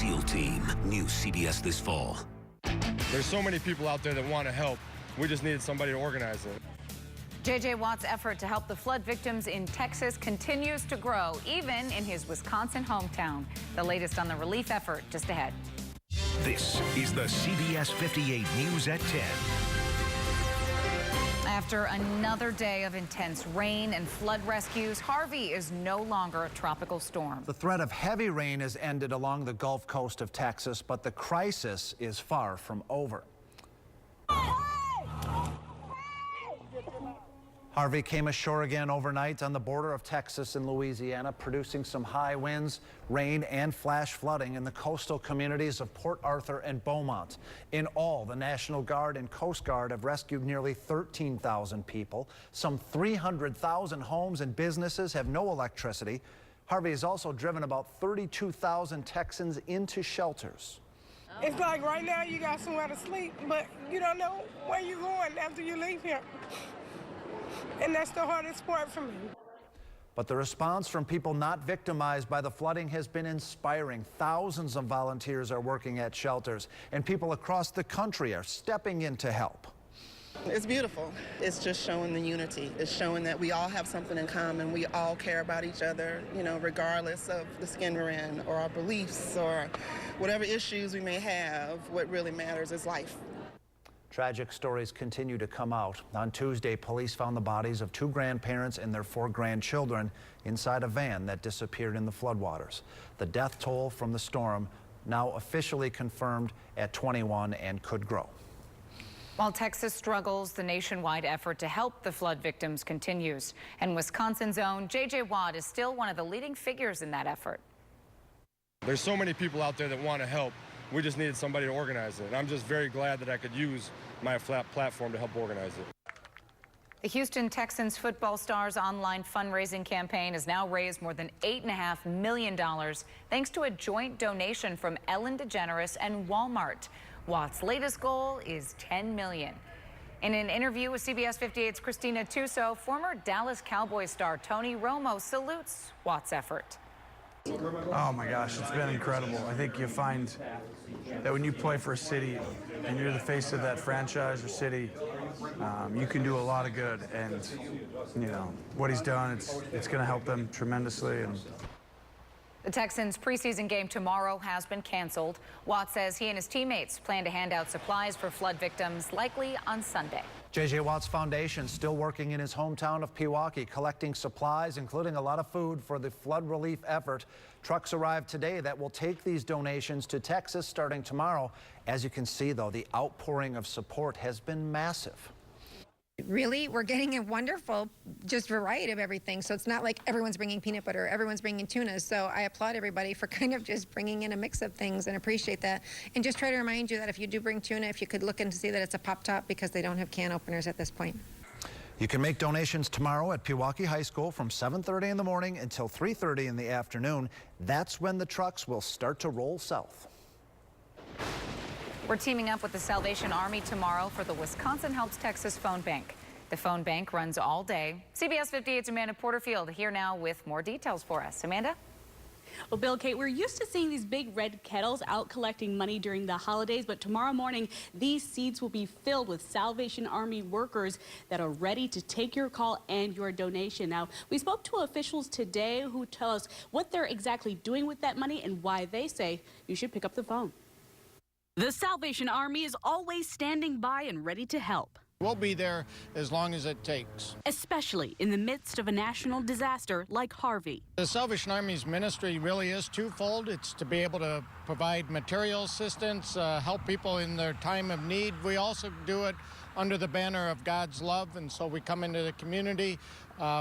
SEAL Team. New CBS this fall. There's so many people out there that want to help. We just needed somebody to organize it. J.J. Watt's effort to help the flood victims in Texas continues to grow, even in his Wisconsin hometown. The latest on the relief effort just ahead. This is the CBS 58 News at 10. After another day of intense rain and flood rescues, Harvey is no longer a tropical storm. The threat of heavy rain has ended along the Gulf Coast of Texas, but the crisis is far from over. Harvey came ashore again overnight on the border of Texas and Louisiana, producing some high winds, rain, and flash flooding in the coastal communities of Port Arthur and Beaumont. In all, the National Guard and Coast Guard have rescued nearly 13,000 people. Some 300,000 homes and businesses have no electricity. Harvey has also driven about 32,000 Texans into shelters. It's like right now you got somewhere to sleep, but you don't know where you're going after you leave here. And that's the hardest part for me. But the response from people not victimized by the flooding has been inspiring. Thousands of volunteers are working at shelters, and people across the country are stepping in to help. It's beautiful. It's just showing the unity. It's showing that we all have something in common. We all care about each other, you know, regardless of the skin we're in or our beliefs or whatever issues we may have. What really matters is life. Tragic stories continue to come out. On Tuesday, police found the bodies of 2 grandparents and their 4 grandchildren inside a van that disappeared in the floodwaters. The death toll from the storm now officially confirmed at 21 and could grow. While Texas struggles, the nationwide effort to help the flood victims continues. And Wisconsin's own J.J. Watt is still one of the leading figures in that effort. There's so many people out there that want to help. We just needed somebody to organize it. And I'm just very glad that I could use my flat platform to help organize it. The Houston Texans football stars' online fundraising campaign has now raised more than $8.5 million thanks to a joint donation from Ellen DeGeneres and Walmart. Watt's latest goal is $10 million. In an interview with CBS 58's Christina Tuso, former Dallas Cowboys star Tony Romo salutes Watt's effort. Oh my gosh, it's been incredible. I think you find that when you play for a city and you're the face of that franchise or city, you can do a lot of good. And you know what he's done, it's going to help them tremendously. And the Texans' preseason game tomorrow has been canceled. Watt says he and his teammates plan to hand out supplies for flood victims likely on Sunday. J.J. Watt's foundation still working in his hometown of Pewaukee, collecting supplies, including a lot of food for the flood relief effort. Trucks arrived today that will take these donations to Texas starting tomorrow. As you can see, though, the outpouring of support has been massive. Really, we're getting a wonderful just variety of everything. So it's not like everyone's bringing peanut butter, everyone's bringing tuna. So I applaud everybody for kind of just bringing in a mix of things and appreciate that. And just try to remind you that if you do bring tuna, if you could look in to see that it's a pop top because they don't have can openers at this point. You can make donations tomorrow at Pewaukee High School from 7:30 in the morning until 3:30 in the afternoon. That's when the trucks will start to roll south. We're teaming up with the Salvation Army tomorrow for the Wisconsin Helps Texas Phone Bank. The phone bank runs all day. CBS 58's Amanda Porterfield here now with more details for us. Amanda? Well, Bill, Kate, we're used to seeing these big red kettles out collecting money during the holidays, but tomorrow morning, these seats will be filled with Salvation Army workers that are ready to take your call and your donation. Now, we spoke to officials today who tell us what they're exactly doing with that money and why they say you should pick up the phone. The Salvation Army is always standing by and ready to help. We'll be there as long as it takes. Especially in the midst of a national disaster like Harvey. The Salvation Army's ministry really is twofold. It's to be able to provide material assistance, help people in their time of need. We also do it under the banner of God's love, and so we come into the community.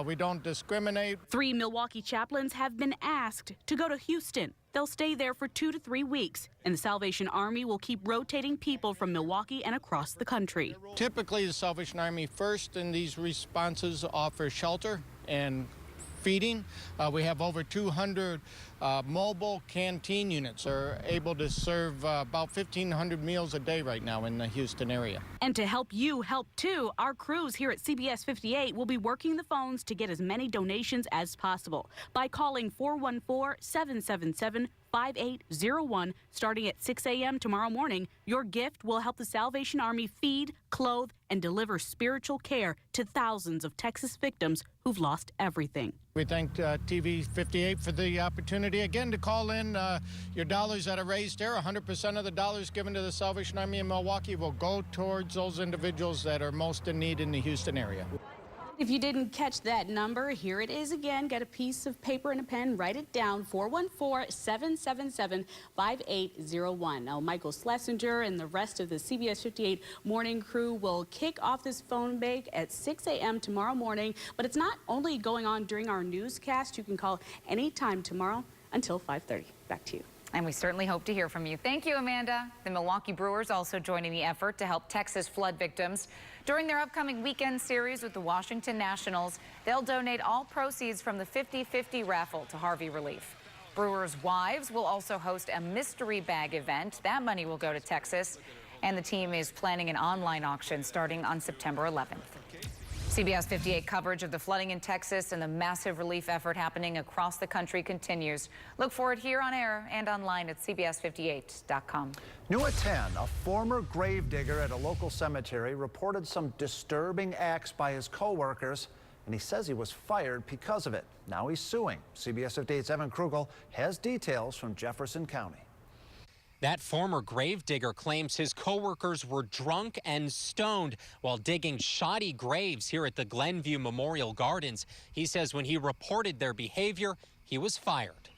We don't discriminate. 3 Milwaukee chaplains have been asked to go to Houston. They'll stay there for 2 to 3 weeks, and the Salvation Army will keep rotating people from Milwaukee and across the country. Typically, the Salvation Army first in these responses offer shelter and feeding. We have over 200 mobile canteen units are able to serve about 1,500 meals a day right now in the Houston area. And to help you help too, our crews here at CBS 58 will be working the phones to get as many donations as possible by calling 414-777 5801 starting at 6 a.m. tomorrow morning. Your gift will help the Salvation Army feed, clothe, and deliver spiritual care to thousands of Texas victims who've lost everything. We thank TV 58 for the opportunity again to call in your dollars that are raised there. 100% of the dollars given to the Salvation Army in Milwaukee will go towards those individuals that are most in need in the Houston area. If you didn't catch that number, here it is again. Get a piece of paper and a pen. Write it down, 414-777-5801. Now, Michael Schlesinger and the rest of the CBS 58 morning crew will kick off this phone bank at 6 a.m. tomorrow morning. But it's not only going on during our newscast. You can call anytime tomorrow until 5:30. Back to you. And we certainly hope to hear from you. Thank you, Amanda. The Milwaukee Brewers also joining the effort to help Texas flood victims. During their upcoming weekend series with the Washington Nationals, they'll donate all proceeds from the 50-50 raffle to Harvey Relief. Brewers' wives will also host a mystery bag event. That money will go to Texas. And the team is planning an online auction starting on September 11th. CBS 58 coverage of the flooding in Texas and the massive relief effort happening across the country continues. Look for it here on air and online at cbs58.com. New at 10, a former gravedigger at a local cemetery reported some disturbing acts by his co-workers, and he says he was fired because of it. Now he's suing. CBS 58's Evan Krugel has details from Jefferson County. That former gravedigger claims his coworkers were drunk and stoned while digging shoddy graves here at the Glenview Memorial Gardens. He says when he reported their behavior, he was fired.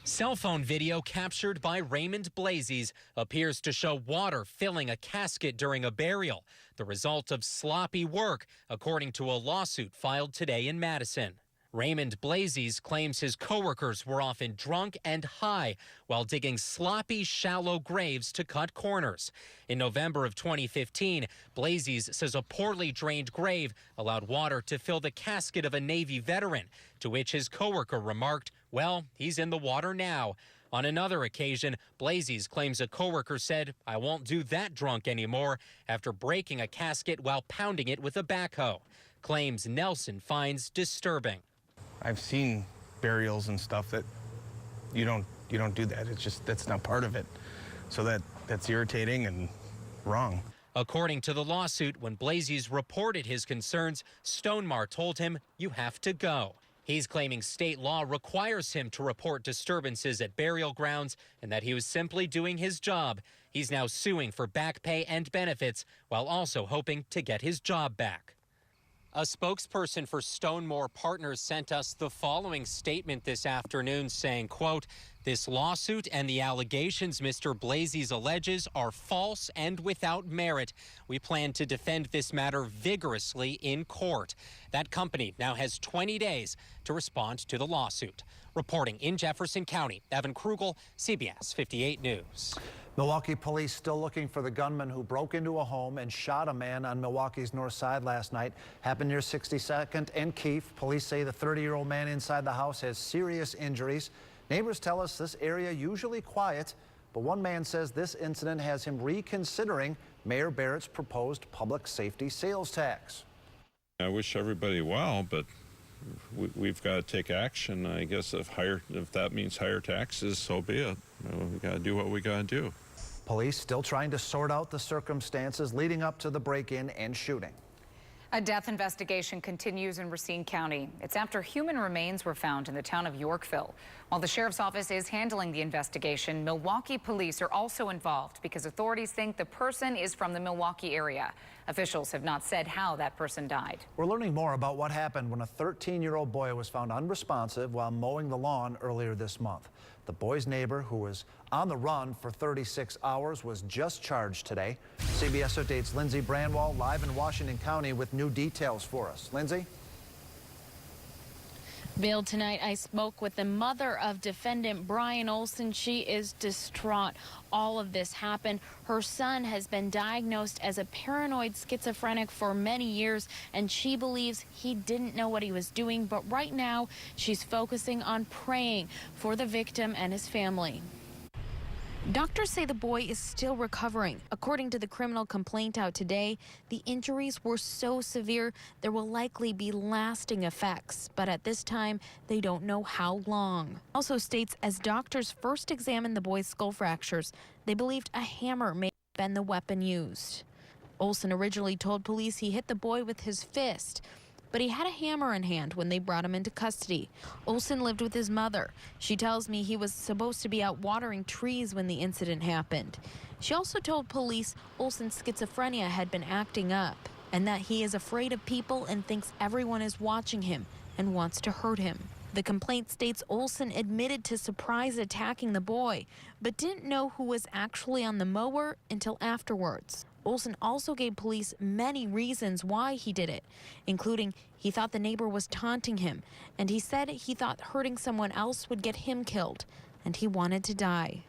Cell phone video captured by Raymond Blazes appears to show water filling a casket during a burial, the result of sloppy work, according to a lawsuit filed today in Madison. Raymond Blazes claims his coworkers were often drunk and high while digging sloppy, shallow graves to cut corners. In November of 2015, Blazes says a poorly drained grave allowed water to fill the casket of a Navy veteran, to which his coworker remarked, "Well, he's in the water now." On another occasion, Blazes claims a coworker said, "I won't do that drunk anymore," after breaking a casket while pounding it with a backhoe. Claims Nelson finds disturbing. I've seen burials and stuff that you don't do that. It's just, that's not part of it. So that's irritating and wrong. According to the lawsuit, when Blazes reported his concerns, Stonemar told him, "You have to go." He's claiming state law requires him to report disturbances at burial grounds and that he was simply doing his job. He's now suing for back pay and benefits while also hoping to get his job back. A spokesperson for Stonemore Partners sent us the following statement this afternoon saying, quote, "This lawsuit and the allegations Mr. Blazes alleges are false and without merit. We plan to defend this matter vigorously in court." That company now has 20 days to respond to the lawsuit. Reporting in Jefferson County, Evan Krugel, CBS 58 News. Milwaukee police still looking for the gunman who broke into a home and shot a man on Milwaukee's north side last night. Happened near 62nd and Keefe. Police say the 30-year-old man inside the house has serious injuries. Neighbors tell us this area usually quiet, but one man says this incident has him reconsidering Mayor Barrett's proposed public safety sales tax. I wish everybody well, but we've got to take action. I guess if that means higher taxes, so be it. We got to do what we got to do. Police still trying to sort out the circumstances leading up to the break-in and shooting. A death investigation continues in Racine County. It's after human remains were found in the town of Yorkville. While the sheriff's office is handling the investigation, Milwaukee police are also involved because authorities think the person is from the Milwaukee area. Officials have not said how that person died. We're learning more about what happened when a 13-year-old boy was found unresponsive while mowing the lawn earlier this month. The boy's neighbor, who was on the run for 36 hours, was just charged today. CBS 58's Lindsay Brandwall live in Washington County with new details for us. Lindsay? Bill, tonight I spoke with the mother of defendant Brian Olson. She is distraught. All of this happened. Her son has been diagnosed as a paranoid schizophrenic for many years, and she believes he didn't know what he was doing. But right now, she's focusing on praying for the victim and his family. Doctors say the boy is still recovering. According to the criminal complaint out today, the injuries were so severe there will likely be lasting effects, but at this time, they don't know how long. Also states as doctors first examined the boy's skull fractures, they believed a hammer may have been the weapon used. Olson originally told police he hit the boy with his fist, but he had a hammer in hand when they brought him into custody. Olson lived with his mother. She tells me he was supposed to be out watering trees when the incident happened. She also told police Olson's schizophrenia had been acting up and that he is afraid of people and thinks everyone is watching him and wants to hurt him. The complaint states Olson admitted to surprise attacking the boy, but didn't know who was actually on the mower until afterwards. Olson also gave police many reasons why he did it, including he thought the neighbor was taunting him, and he said he thought hurting someone else would get him killed, and he wanted to die.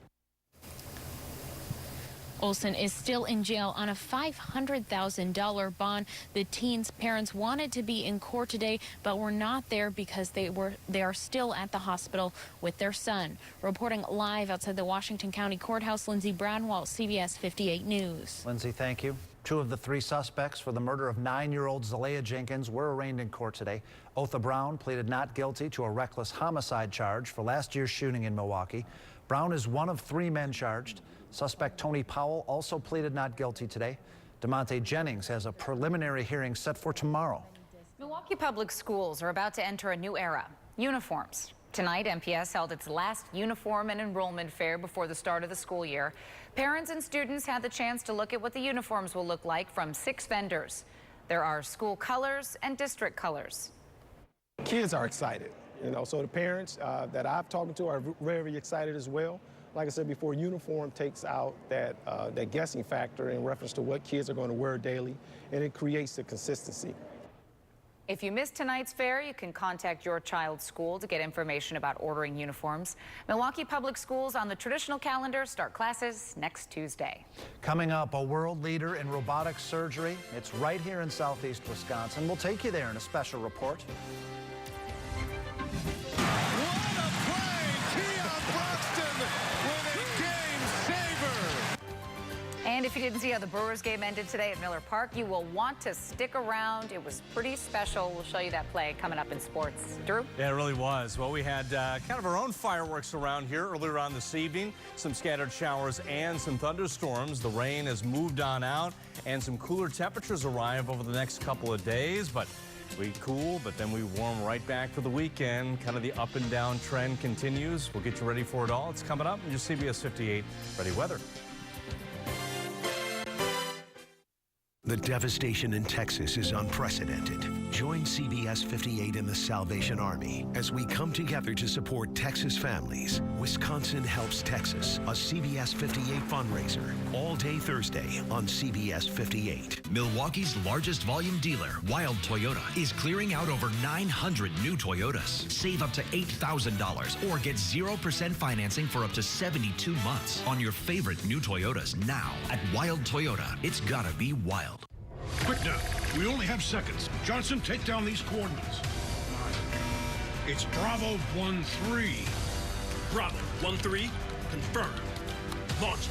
Olson is still in jail on a $500,000 bond. The teen's parents wanted to be in court today, but were not there because they are still at the hospital with their son. Reporting live outside the Washington County Courthouse, Lindsay Brownwell, CBS 58 News. Lindsay, thank you. 2 of the 3 suspects for the murder of 9-year-old Zalea Jenkins were arraigned in court today. Otha Brown pleaded not guilty to a reckless homicide charge for last year's shooting in Milwaukee. Brown is one of 3 men charged. Suspect Tony Powell also pleaded not guilty today. DeMonte Jennings has a preliminary hearing set for tomorrow. Milwaukee Public Schools are about to enter a new era. Uniforms. Tonight, MPS held its last uniform and enrollment fair before the start of the school year. Parents and students had the chance to look at what the uniforms will look like from 6 vendors. There are school colors and district colors. Kids are excited, so the parents that I've talked to are very excited as well. Like I said before, uniform takes out that guessing factor in reference to what kids are going to wear daily, and it creates the consistency. If you missed tonight's fair, you can contact your child's school to get information about ordering uniforms. Milwaukee Public Schools on the traditional calendar start classes next Tuesday. Coming up, a world leader in robotic surgery. It's right here in southeast Wisconsin. We'll take you there in a special report. And if you didn't see how the Brewers game ended today at Miller Park, you will want to stick around. It was pretty special. We'll show you that play coming up in sports. Drew? Yeah, it really was. Well, we had kind of our own fireworks around here earlier on this evening. Some scattered showers and some thunderstorms. The rain has moved on out and some cooler temperatures arrive over the next couple of days. But we cool, but then we warm right back for the weekend. Kind of the up and down trend continues. We'll get you ready for it all. It's coming up in your CBS 58 Ready Weather. The devastation in Texas is unprecedented. Join CBS 58 and the Salvation Army as we come together to support Texas families. Wisconsin Helps Texas, a CBS 58 fundraiser, all day Thursday on CBS 58. Milwaukee's largest volume dealer, Wild Toyota, is clearing out over 900 new Toyotas. Save up to $8,000 or get 0% financing for up to 72 months on your favorite new Toyotas now at Wild Toyota. It's gotta be wild. Quick now, we only have seconds. Johnson, take down these coordinates. It's Bravo 1-3. Bravo 1-3, confirmed. Launch.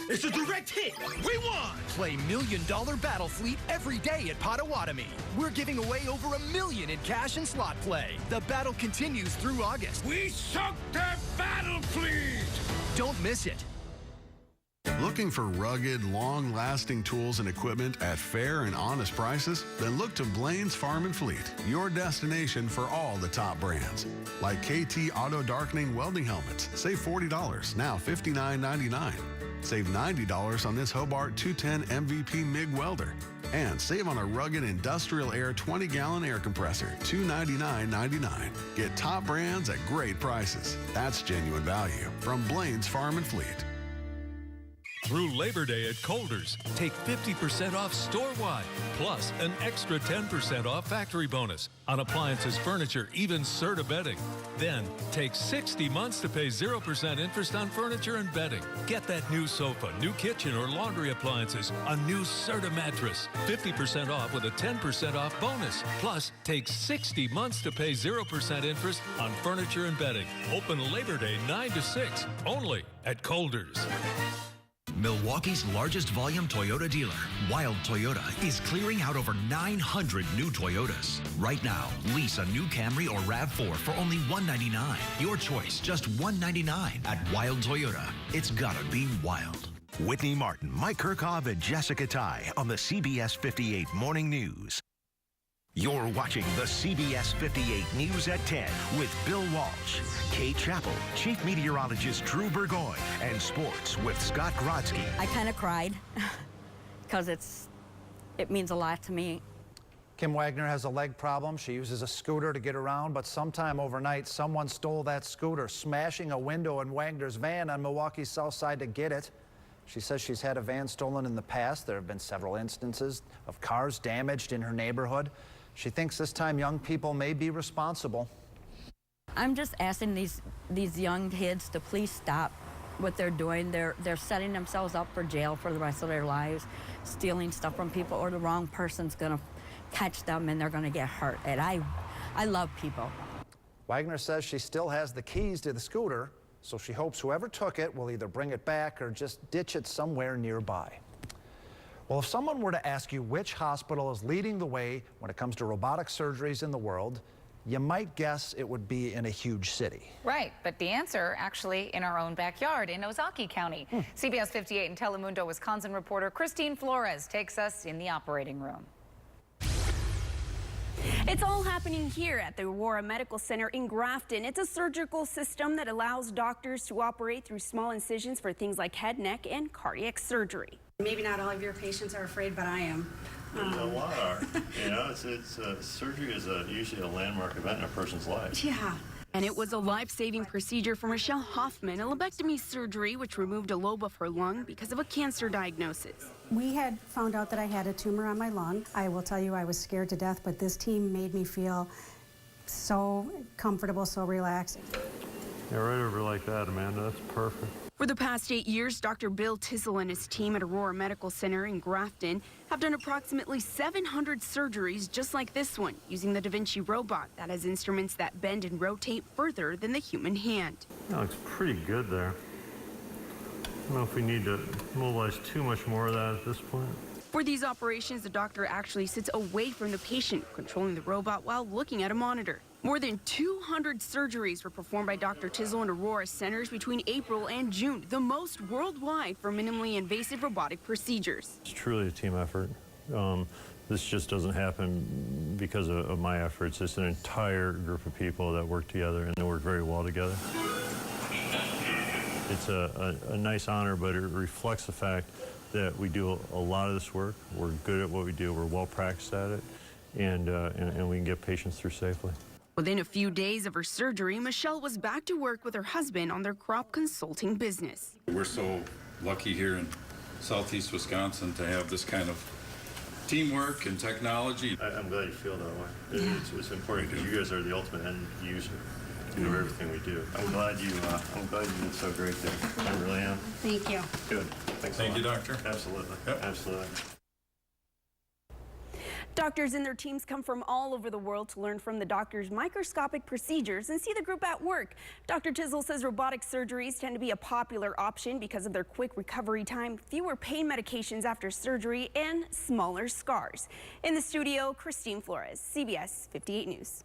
It's a direct hit. We won! Play $1 Million Battle Fleet every day at Potawatomi. We're giving away over $1 million in cash and slot play. The battle continues through August. We sunk their battle fleet! Don't miss it. Looking for rugged, long-lasting tools and equipment at fair and honest prices? Then look to Blaine's Farm and Fleet, your destination for all the top brands. Like KT Auto Darkening Welding Helmets, save $40, now $59.99. Save $90 on this Hobart 210 MVP MIG welder. And save on a rugged industrial air 20-gallon air compressor, $299.99. Get top brands at great prices. That's genuine value from Blaine's Farm and Fleet. Through Labor Day at Colders, take 50% off store-wide, plus an extra 10% off factory bonus on appliances, furniture, even Serta bedding. Then, take 60 months to pay 0% interest on furniture and bedding. Get that new sofa, new kitchen or laundry appliances, a new Serta mattress, 50% off with a 10% off bonus. Plus, take 60 months to pay 0% interest on furniture and bedding. Open Labor Day 9 to 6, only at Colders. Milwaukee's largest volume Toyota dealer, Wild Toyota, is clearing out over 900 new Toyotas. Right now, lease a new Camry or RAV4 for only $199. Your choice, just $199 at Wild Toyota. It's gotta be wild. Whitney Martin, Mike Kirchhoff, and Jessica Ty on the CBS 58 Morning News. You're watching the CBS 58 News at 10 with Bill Walsh, Kate Chappell, Chief Meteorologist Drew Burgoyne, and Sports with Scott Grodsky. I kind of cried because it means a lot to me. Kim Wagner has a leg problem. She uses a scooter to get around, but sometime overnight, someone stole that scooter, smashing a window in Wagner's van on Milwaukee's south side to get it. She says she's had a van stolen in the past. There have been several instances of cars damaged in her neighborhood. She thinks this time young people may be responsible. I'm just asking these young kids to please stop what they're doing. They're setting themselves up for jail for the rest of their lives, stealing stuff from people, or the wrong person's gonna catch them and they're gonna get hurt. And I love people. Wagner says she still has the keys to the scooter, so she hopes whoever took it will either bring it back or just ditch it somewhere nearby. Well, if someone were to ask you which hospital is leading the way when it comes to robotic surgeries in the world, you might guess it would be in a huge city. Right, but the answer actually in our own backyard in Ozaukee County. CBS 58 and Telemundo, Wisconsin reporter Christine Flores takes us in the operating room. It's all happening here at the Aurora Medical Center in Grafton. It's a surgical system that allows doctors to operate through small incisions for things like head, neck, and cardiac surgery. Maybe not all of your patients are afraid, but I am. A lot are. You know, surgery is usually a landmark event in a person's life. Yeah. And it was a life-saving procedure for Michelle Hoffman, a lobectomy surgery which removed a lobe of her lung because of a cancer diagnosis. We had found out that I had a tumor on my lung. I will tell you I was scared to death, but this team made me feel so comfortable, so relaxed. Yeah, right over like that, Amanda. That's perfect. For the past 8 years, Dr. Bill Tissel and his team at Aurora Medical Center in Grafton have done approximately 700 surgeries just like this one, using the Da Vinci robot that has instruments that bend and rotate further than the human hand. That looks pretty good there. I don't know if we need to mobilize too much more of that at this point. For these operations, the doctor actually sits away from the patient, controlling the robot while looking at a monitor. More than 200 surgeries were performed by Dr. Tissel and Aurora centers between April and June, the most worldwide for minimally invasive robotic procedures. It's truly a team effort. This just doesn't happen because of my efforts. It's an entire group of people that work together, and they work very well together. It's a nice honor, but it reflects the fact that we do a lot of this work. We're good at what we do. We're well practiced at it, and we can get patients through safely. Within a few days of her surgery, Michelle was back to work with her husband on their crop consulting business. We're so lucky here in Southeast Wisconsin to have this kind of teamwork and technology. I'm glad you feel that way. Yeah. It's important because you guys are the ultimate end user of everything we do. I'm glad you did so great there. I really am. Thank you. Good. Thanks a lot. Thank you, doctor. Absolutely. Yep. Absolutely. Doctors and their teams come from all over the world to learn from the doctor's microscopic procedures and see the group at work. Dr. Tissel says robotic surgeries tend to be a popular option because of their quick recovery time, fewer pain medications after surgery, and smaller scars. In the studio, Christine Flores, CBS 58 News.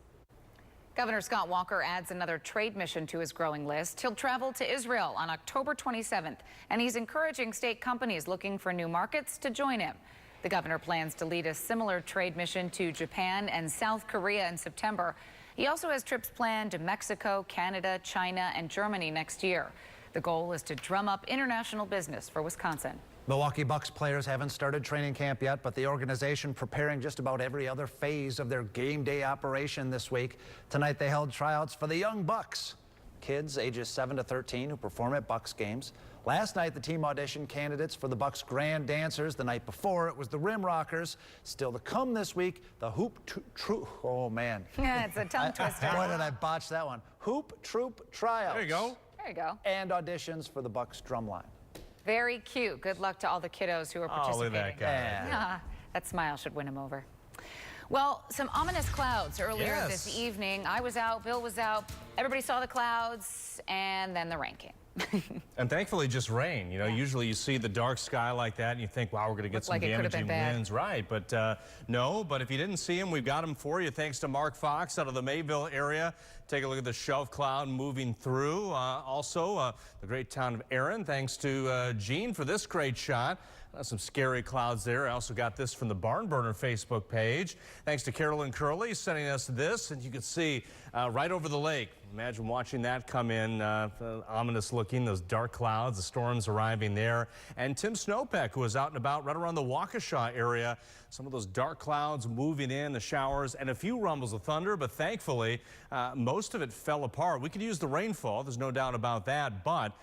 Governor Scott Walker adds another trade mission to his growing list. He'll travel to Israel on October 27th, and he's encouraging state companies looking for new markets to join him. The governor plans to lead a similar trade mission to Japan and South Korea in September. He also has trips planned to Mexico, Canada, China, and Germany next year. The goal is to drum up international business for Wisconsin. Milwaukee Bucks players haven't started training camp yet, but the organization preparing just about every other phase of their game day operation this week. Tonight they held tryouts for the young Bucks. kids ages 7 to 13 who perform at Bucks games. Last night, the team auditioned candidates for the Bucks Grand Dancers. The night before, it was the Rim Rockers. Still to come this week, the oh man. Yeah, it's a tongue twister. Boy, did I botch that one. Hoop Troop Tryouts. There you go. There you go. And auditions for the Bucks Drumline. Very cute. Good luck to all the kiddos who are participating. Oh, look at that guy. Yeah, that smile should win him over. Well, some ominous clouds earlier this evening. I was out, Bill was out, everybody saw the clouds, and then the rain came. And thankfully just rain. You know, usually you see the dark sky like that and you think, wow, we're going to get some damaging winds. Right, but no. But if you didn't see them, we've got them for you thanks to Mark Fox out of the Mayville area. Take a look at the shelf cloud moving through. Also, the great town of Erin, thanks to Gene for this great shot. Some scary clouds there. I also got this from the Barn Burner Facebook page. Thanks to Carolyn Curley sending us this, and you can see right over the lake. Imagine watching that come in, ominous looking, those dark clouds, the storms arriving there. And Tim Snowpeck, who was out and about right around the Waukesha area. Some of those dark clouds moving in, the showers, and a few rumbles of thunder, but thankfully, most of it fell apart. We could use the rainfall, there's no doubt about that, but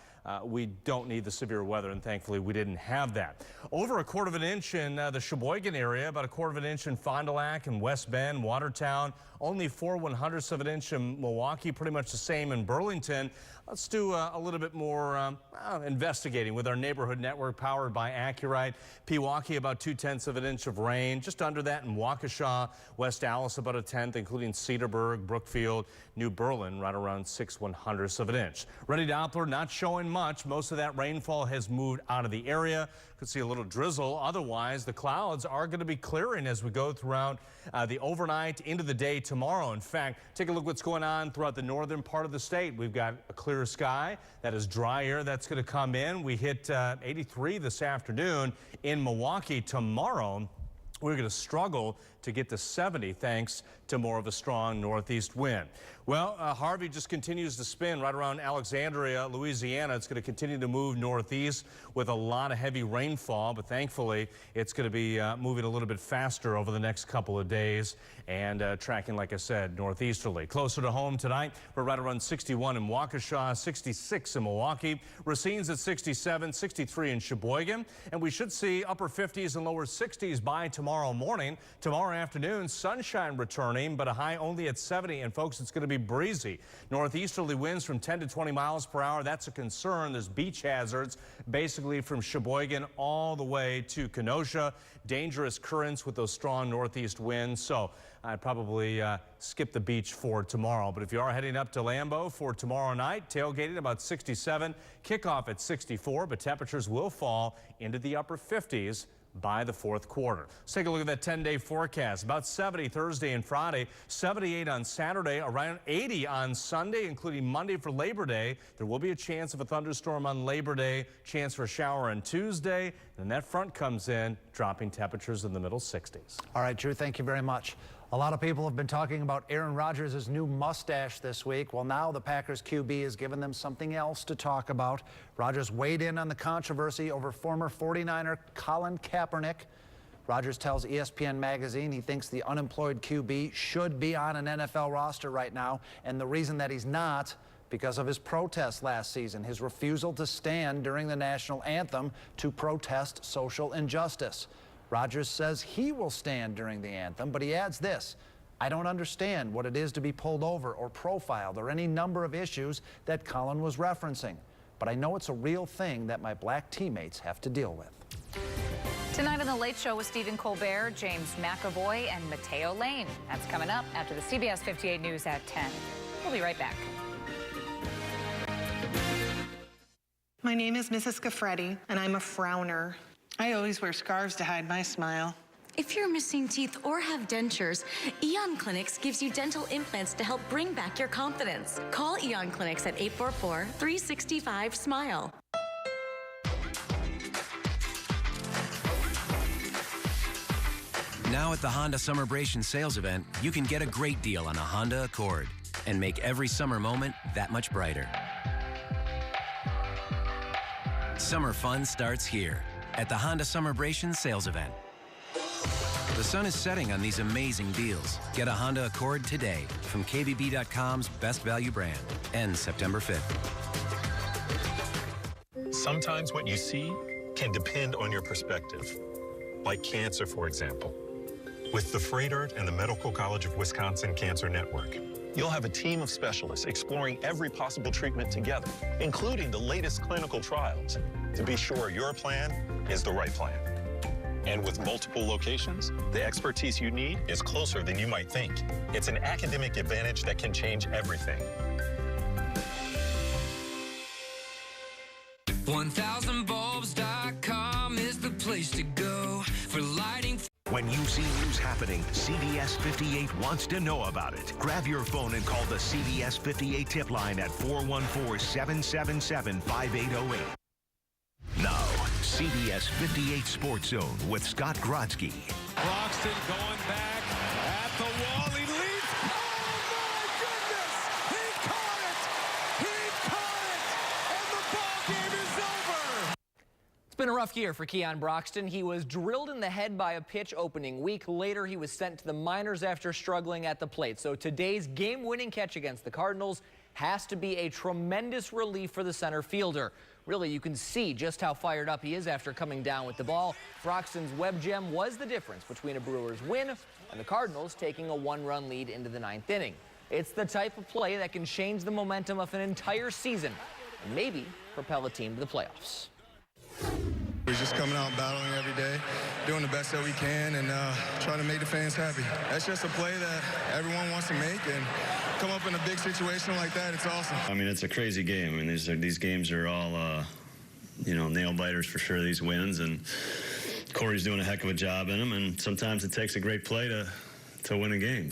we don't need the severe weather, and thankfully we didn't have that. Over a 1/4 inch in the Sheboygan area, about a 1/4 inch in Fond du Lac and West Bend, Watertown, only 4/100 inch in Milwaukee, pretty much the same in Burlington. Let's do a little bit more investigating with our neighborhood network powered by Accurite. Pewaukee, about 2/10 inch of rain. Just under that in Waukesha. West Allis, about a 1/10, including Cedarburg, Brookfield, New Berlin, right around 6/100 inch. Ready Doppler, not showing much. Most of that rainfall has moved out of the area. Could see a little drizzle. Otherwise, the clouds are going to be clearing as we go throughout the overnight into the day tomorrow. In fact, take a look what's going on throughout the northern part of the state. We've got a clear sky. That is dry air that's going to come in. We hit 83 this afternoon in Milwaukee. Tomorrow, we're going to struggle to get to 70 thanks to more of a strong northeast wind. Well, Harvey just continues to spin right around Alexandria, Louisiana. It's going to continue to move northeast with a lot of heavy rainfall, but thankfully it's going to be moving a little bit faster over the next couple of days and tracking, like I said, northeasterly. Closer to home tonight, we're right around 61 in Waukesha, 66 in Milwaukee. Racine's at 67, 63 in Sheboygan, and we should see upper 50s and lower 60s by tomorrow morning. Tomorrow afternoon, sunshine returning, but a high only at 70. And folks, it's going to be breezy. Northeasterly winds from 10 to 20 miles per hour. That's a concern. There's beach hazards basically from Sheboygan all the way to Kenosha. Dangerous currents with those strong northeast winds. So I'd probably skip the beach for tomorrow. But if you are heading up to Lambeau for tomorrow night, tailgating about 67, kickoff at 64, but temperatures will fall into the upper 50s by the fourth quarter. Let's take a look at that 10-day forecast. About 70 Thursday and Friday, 78 on Saturday, around 80 on Sunday, including Monday for Labor Day. There will be a chance of a thunderstorm on Labor Day, chance for a shower on Tuesday. And that front comes in, dropping temperatures in the middle 60s. All right, Drew, thank you very much. A lot of people have been talking about Aaron Rodgers' new mustache this week. Well, now the Packers QB has given them something else to talk about. Rodgers weighed in on the controversy over former 49er Colin Kaepernick. Rodgers tells ESPN magazine he thinks the unemployed QB should be on an NFL roster right now, and the reason that he's not, because of his protest last season, his refusal to stand during the national anthem to protest social injustice. Rodgers says he will stand during the anthem, but he adds this: I don't understand what it is to be pulled over or profiled or any number of issues that Colin was referencing, but I know it's a real thing that my black teammates have to deal with. Tonight on The Late Show with Stephen Colbert, James McAvoy, and Mateo Lane. That's coming up after the CBS 58 News at 10. We'll be right back. My name is Mrs. Gaffretti, and I'm a frowner. I always wear scarves to hide my smile. If you're missing teeth or have dentures, Eon Clinics gives you dental implants to help bring back your confidence. Call Eon Clinics at 844-365-SMILE. Now at the Honda Summerbration sales event, you can get a great deal on a Honda Accord and make every summer moment that much brighter. Summer fun starts here at the Honda Summerbration sales event. The sun is setting on these amazing deals. Get a Honda Accord today from KBB.com's Best Value brand. Ends September 5th. Sometimes what you see can depend on your perspective, like cancer, for example. With the Freighter and the Medical College of Wisconsin Cancer Network, you'll have a team of specialists exploring every possible treatment together, including the latest clinical trials, to be sure your plan is the right plan. And with multiple locations, the expertise you need is closer than you might think. It's an academic advantage that can change everything. 1000bulbs.com is the place to go for lighting. When you see news happening, CBS 58 wants to know about it. Grab your phone and call the CBS 58 tip line at 414-777-5808. Now, CBS 58 Sports Zone with Scott Grodzki. Broxton going back at the wall. He leads. Oh, my goodness! He caught it! He caught it! And the ball game is over! It's been a rough year for Keon Broxton. He was drilled in the head by a pitch opening week. Later, he was sent to the minors after struggling at the plate. So today's game-winning catch against the Cardinals has to be a tremendous relief for the center fielder. Really, you can see just how fired up he is after coming down with the ball. Broxton's web gem was the difference between a Brewers win and the Cardinals taking a one-run lead into the 9th inning. It's the type of play that can change the momentum of an entire season and maybe propel a team to the playoffs. We're just coming out battling every day, doing the best that we can, and trying to make the fans happy. That's just a play that everyone wants to make, and come up in a big situation like that, it's awesome. I mean, it's a crazy game. I mean, these games are all, nail biters for sure, these wins, and Corey's doing a heck of a job in them, and sometimes it takes a great play to win a game.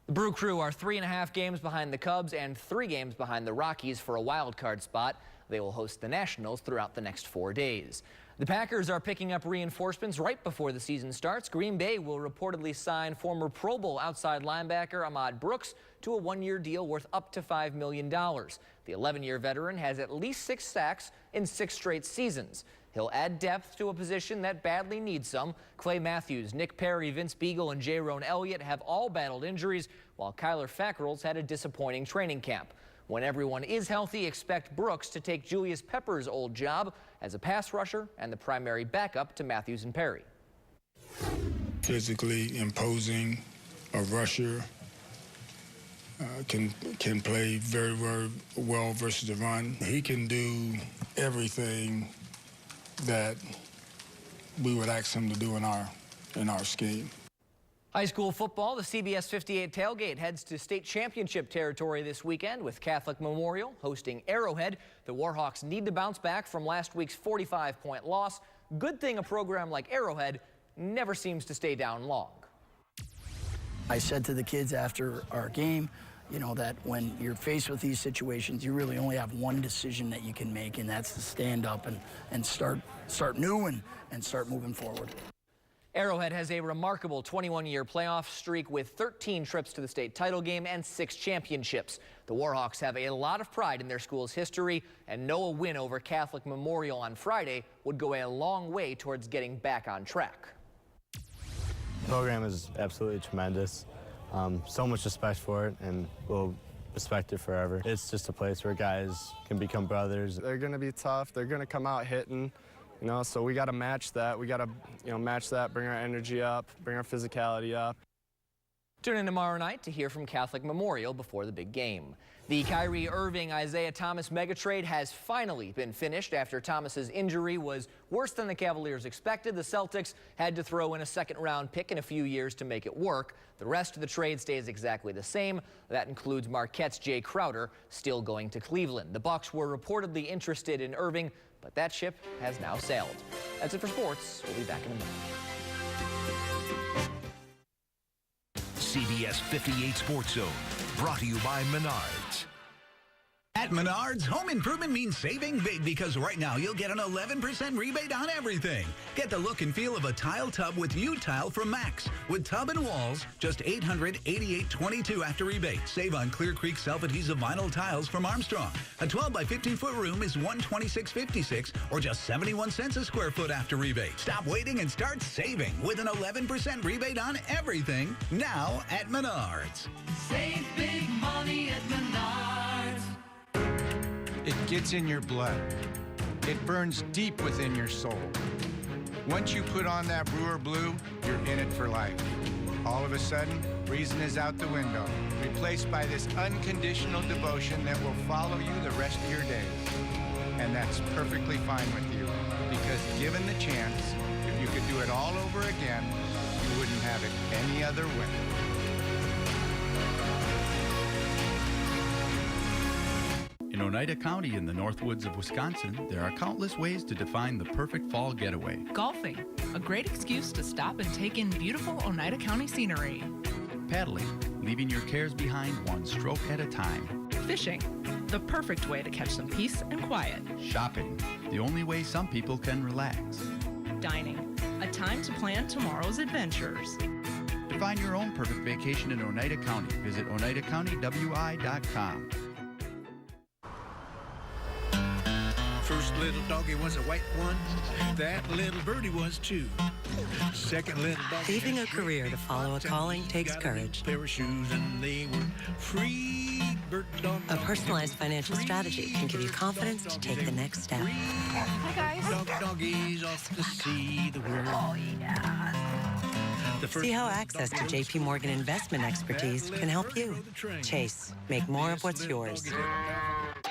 The Brew Crew are 3.5 games behind the Cubs and 3 games behind the Rockies for a wild card spot. They will host the Nationals throughout the next 4 days. The Packers are picking up reinforcements right before the season starts. Green Bay will reportedly sign former Pro Bowl outside linebacker Ahmad Brooks to a 1-year deal worth up to $5 million. The 11-year veteran has at least 6 sacks in 6 straight seasons. He'll add depth to a position that badly needs some. Clay Matthews, Nick Perry, Vince Beagle, and Jayrone Elliott have all battled injuries, while Kyler Fackrell's had a disappointing training camp. When everyone is healthy, expect Brooks to take Julius Pepper's old job as a pass rusher and the primary backup to Matthews and Perry. Physically imposing, a rusher, can play very, very well versus the run. He can do everything that we would ask him to do in our scheme. High school football, the CBS 58 tailgate heads to state championship territory this weekend with Catholic Memorial hosting Arrowhead. The Warhawks need to bounce back from last week's 45-point loss. Good thing a program like Arrowhead never seems to stay down long. I said to the kids after our game, that when you're faced with these situations, you really only have one decision that you can make, and that's to stand up and start new and start moving forward. Arrowhead has a remarkable 21-year playoff streak with 13 trips to the state title game and 6 championships. The Warhawks have a lot of pride in their school's history and know a win over Catholic Memorial on Friday would go a long way towards getting back on track. The program is absolutely tremendous. So much respect for it, and we'll respect it forever. It's just a place where guys can become brothers. They're going to be tough. They're going to come out hitting. So we got to match that. We got to, match that, bring our energy up, bring our physicality up. Tune in tomorrow night to hear from Catholic Memorial before the big game. The Kyrie Irving, Isaiah Thomas mega trade has finally been finished after Thomas's injury was worse than the Cavaliers expected. The Celtics had to throw in a second-round pick in a few years to make it work. The rest of the trade stays exactly the same. That includes Marquette's Jay Crowder still going to Cleveland. The Bucks were reportedly interested in Irving, but that ship has now sailed. That's it for sports. We'll be back in a minute. CBS 58 Sports Zone, brought to you by Menards. At Menards, home improvement means saving big because right now you'll get an 11% rebate on everything. Get the look and feel of a tile tub with U-Tile from Max. With tub and walls, just $888.22 after rebate. Save on Clear Creek self-adhesive vinyl tiles from Armstrong. A 12 by 15-foot room is $126.56 or just 71 cents a square foot after rebate. Stop waiting and start saving with an 11% rebate on everything now at Menards. Save big money at Menards. It gets in your blood. It burns deep within your soul. Once you put on that Brewer Blue, you're in it for life. All of a sudden, reason is out the window, replaced by this unconditional devotion that will follow you the rest of your days. And that's perfectly fine with you, because given the chance, if you could do it all over again, you wouldn't have it any other way. In Oneida County in the Northwoods of Wisconsin, there are countless ways to define the perfect fall getaway. Golfing, a great excuse to stop and take in beautiful Oneida County scenery. Paddling, leaving your cares behind one stroke at a time. Fishing, the perfect way to catch some peace and quiet. Shopping, the only way some people can relax. Dining, a time to plan tomorrow's adventures. Define your own perfect vacation in Oneida County. Visit OneidaCountyWI.com. First little doggy was a white one. That little birdie was too. Second little doggy. Leaving a career to follow a calling takes courage. Pair of shoes and they were free. Bird dog. A personalized financial strategy can give you confidence to take the next step. Hi guys. Doggies off to see the world. Oh yeah. See how access to JP Morgan investment expertise can help you. Chase, make more of what's yours.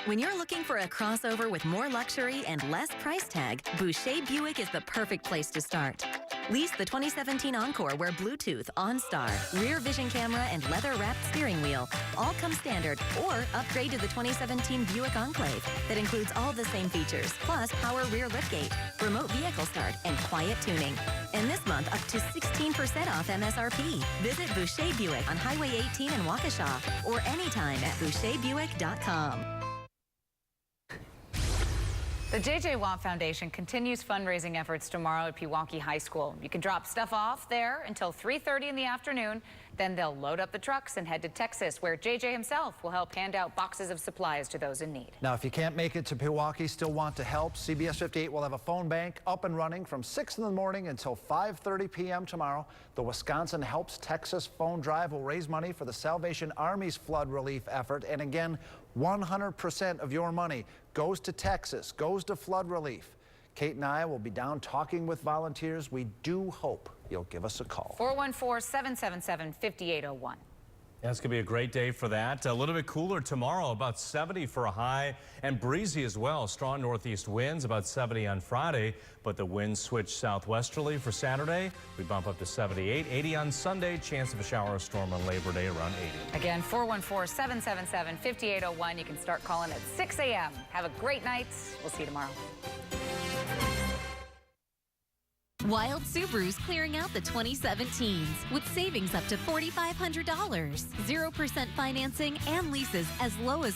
When you're looking for a crossover with more luxury and less price tag, Boucher Buick is the perfect place to start. Lease the 2017 Encore where Bluetooth, OnStar, rear vision camera, and leather-wrapped steering wheel all come standard, or upgrade to the 2017 Buick Enclave that includes all the same features, plus power rear liftgate, remote vehicle start, and quiet tuning. And this month, up to 16% off MSRP. Visit Boucher Buick on Highway 18 in Waukesha or anytime at BoucherBuick.com. The J.J. Watt Foundation continues fundraising efforts tomorrow at Pewaukee High School. You can drop stuff off there until 3:30 in the afternoon. Then they'll load up the trucks and head to Texas, where J.J. himself will help hand out boxes of supplies to those in need. Now, if you can't make it to Pewaukee, still want to help, CBS 58 will have a phone bank up and running from 6 in the morning until 5:30 p.m. tomorrow. The Wisconsin Helps Texas phone drive will raise money for the Salvation Army's flood relief effort. And again, 100% of your money goes to Texas, goes to flood relief. Kate and I will be down talking with volunteers. We do hope you'll give us a call. 414-777-5801. Yeah, it's going to be a great day for that. A little bit cooler tomorrow, about 70 for a high, and breezy as well. Strong northeast winds, about 70 on Friday, but the winds switch southwesterly for Saturday. We bump up to 78, 80 on Sunday. Chance of a shower or storm on Labor Day around 80. Again, 414-777-5801. You can start calling at 6 a.m. Have a great night. We'll see you tomorrow. Wild Subaru's clearing out the 2017s with savings up to $4,500, 0% financing, and leases as low as